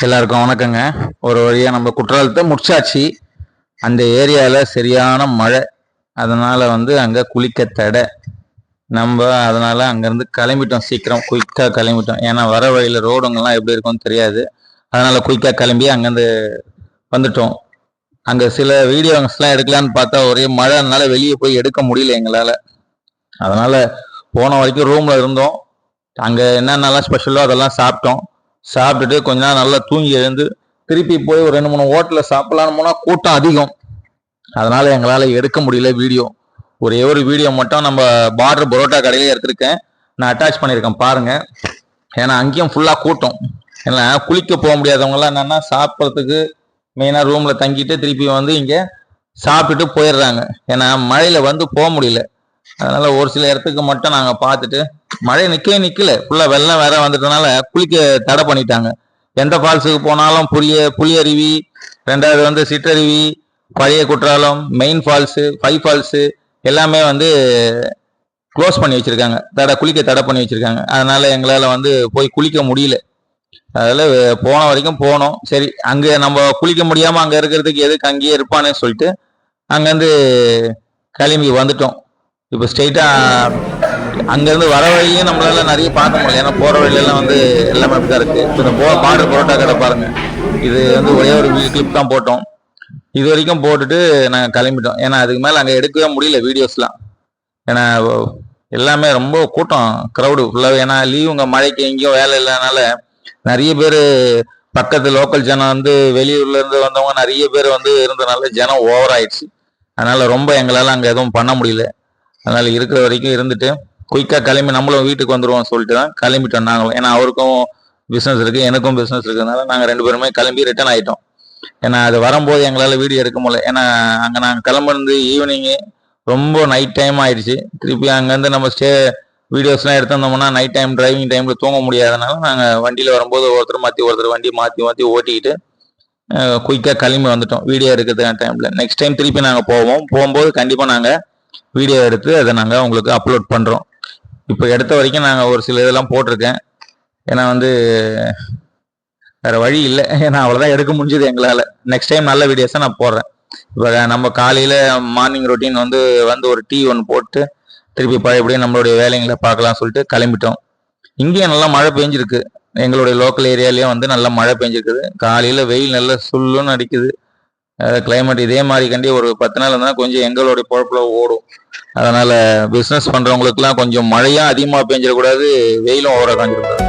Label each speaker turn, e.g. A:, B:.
A: எல்லாருக்கும் வணக்கங்க. ஒரு வழியாக நம்ம குற்றாலத்தை முடிச்சாச்சு. அந்த ஏரியாவில் சரியான மழை, அதனால் அங்கே குளிக்க தடை. நம்ம அதனால் அங்கேருந்து கிளம்பிட்டோம், சீக்கிரம் குயிக்காக கிளம்பிட்டோம். ஏன்னா வர வழியில் ரோடுங்கெல்லாம் எப்படி இருக்கும்னு தெரியாது. அதனால் குயிக்காக கிளம்பி அங்கேருந்து வந்துட்டோம். அங்கே சில வீடியோஸ்லாம் எடுக்கலான்னு பார்த்தா ஒரே மழைனால வெளியே போய் எடுக்க முடியல எங்களால். அதனால் போன வரைக்கும் ரூமில் இருந்தோம். அங்கே என்னென்னலாம் ஸ்பெஷலோ அதெல்லாம் சாப்பிட்டோம். சாப்பிட்டுட்டு கொஞ்ச நேரம் நல்லா தூங்கி எழுந்து திருப்பி போய் ஒரு 2-3 ஹோட்டலில் சாப்பிடலான்னு போனால் கூட்டம் அதிகம். அதனால எங்களால் எடுக்க முடியல வீடியோ. ஒரே ஒரு வீடியோ மட்டும் நம்ம பார்டர் பரோட்டா கடையிலே எடுத்திருக்கேன், நான் அட்டாச் பண்ணியிருக்கேன் பாருங்க. ஏன்னா அங்கேயும் ஃபுல்லாக கூட்டம். ஏன்னா குளிக்க போக முடியாதவங்கலாம் என்னன்னா சாப்பிட்றதுக்கு மெயினாக ரூமில் தங்கிட்டு திருப்பி இங்கே சாப்பிட்டுட்டு போயிடுறாங்க. ஏன்னா மழையில் போக முடியல. அதனால ஒரு சில இடத்துக்கு மட்டும் நாங்கள் பார்த்துட்டு, மழை நிக்கல, ஃபுல்லா வெள்ளம் வேற வந்துட்டனால குளிக்க தடை பண்ணிட்டாங்க. எந்த ஃபால்ஸுக்கு போனாலும் புளியருவி, ரெண்டாவது சிற்றருவி, பழைய குற்றாலம், மெயின் ஃபால்ஸு, 5 ஃபால்ஸு எல்லாமே க்ளோஸ் பண்ணி வச்சிருக்காங்க, குளிக்க தடை பண்ணி வச்சிருக்காங்க. அதனால எங்களால் போய் குளிக்க முடியல. அதில் போன வரைக்கும் போனோம். சரி, அங்கே நம்ம குளிக்க முடியாமல் அங்கே இருக்கிறதுக்கு எதுக்கு அங்கேயே இருப்பானே சொல்லிட்டு அங்கேருந்து கிளம்பி வந்துட்டோம். இப்போ ஸ்ட்ரெயிட்டாக அங்கேருந்து வர வழியும் நம்மளால நிறைய பார்க்க முடியல. ஏன்னா போகிற வழியெல்லாம் எல்லாமே அப்படி தான் இருக்குது. இப்போ இந்த பார்டர் பரோட்டா கடை பாருங்க, இது ஒரே ஒரு கிளிப் தான் போட்டோம். இது வரைக்கும் போட்டுட்டு நாங்கள் கிளம்பிட்டோம். ஏன்னா அதுக்கு மேலே அங்கே எடுக்கவே முடியல வீடியோஸ்லாம். ஏன்னா எல்லாமே ரொம்ப கூட்டம், க்ரௌடு ஃபுல்லாகவே. ஏன்னா லீவுங்க, மழைக்கு எங்கேயும் வேலை இல்லைனால நிறைய பேர் பக்கத்து லோக்கல் ஜனம் வெளியூர்லேருந்து வந்தவங்க நிறைய பேர் இருந்தனால ஜனம் ஓவர் ஆயிடுச்சு. அதனால ரொம்ப எங்களால் அங்கே எதுவும் பண்ண முடியல. அதனால இருக்கிற வரைக்கும் இருந்துட்டு குயிக்காக கிளம்பி நம்மளும் வீட்டுக்கு வந்துடுவோம் சொல்லிட்டு தான் கிளம்பிட்டோம் நாங்களும். ஏன்னா அவருக்கும் பிஸ்னஸ் இருக்குது, எனக்கும் பிஸ்னஸ் இருக்கிறதுனால நாங்கள் 2 பேருமே கிளம்பி ரிட்டர்ன் ஆகிட்டோம். ஏன்னா அது வரும்போது எங்களால் வீடியோ எடுக்க முடியல. ஏன்னா அங்கே நாங்கள் கிளம்புறது ஈவினிங்கு, ரொம்ப நைட் டைம் ஆயிடுச்சு. திருப்பி அங்கேருந்து நம்ம வீடியோஸ்லாம் எடுத்திருந்தோம்னா நைட் டைம் டிரைவிங் டைமில் தூங்க முடியாதனால நாங்கள் வண்டியில் வரும்போது ஒருத்தர் வண்டி மாற்றி ஓட்டிக்கிட்டு குயிக்காக கிளம்பி வந்துட்டோம் வீடியோ எடுக்கிறதுக்கான டைமில். நெக்ஸ்ட் டைம் திருப்பி நாங்கள் போகும்போது கண்டிப்பாக நாங்கள் வீடியோ எடுத்து அதை நாங்கள் உங்களுக்கு அப்லோட் பண்ணுறோம். இப்போ எடுத்த வரைக்கும் நாங்கள் ஒரு சில இதெல்லாம் போட்டிருக்கேன். ஏன்னா வேறு வழி இல்லை. ஏன்னா அவ்வளோதான் எடுக்க முடிஞ்சது எங்களால். நெக்ஸ்ட் டைம் நல்ல வீடியோஸை நான் போடுறேன். இப்போ நம்ம காலையில் மார்னிங் ரொட்டீன் ஒரு டீ ஒன்று போட்டு திருப்பி பழையபடியும் நம்மளுடைய வேலைங்களை பார்க்கலாம்னு சொல்லிட்டு கிளம்பிட்டோம். இங்கேயும் நல்லா மழை பெஞ்சிருக்கு. எங்களுடைய லோக்கல் ஏரியாலேயும் நல்லா மழை பெஞ்சிருக்குது. காலையில் வெயில் நல்லா சுல்லுன்னு அடிக்குது. கிளைமேட் இதே மாதிரி கண்டி ஒரு 10 நாள் இருந்தால் கொஞ்சம் எங்களுடைய பொழப்புல ஓடும். அதனால பிஸ்னஸ் பண்றவங்களுக்குலாம் கொஞ்சம் மழையும் அதிகமாக பெஞ்சிடக்கூடாது, வெயிலும் ஓவராக காஞ்சிடக்கூடாது.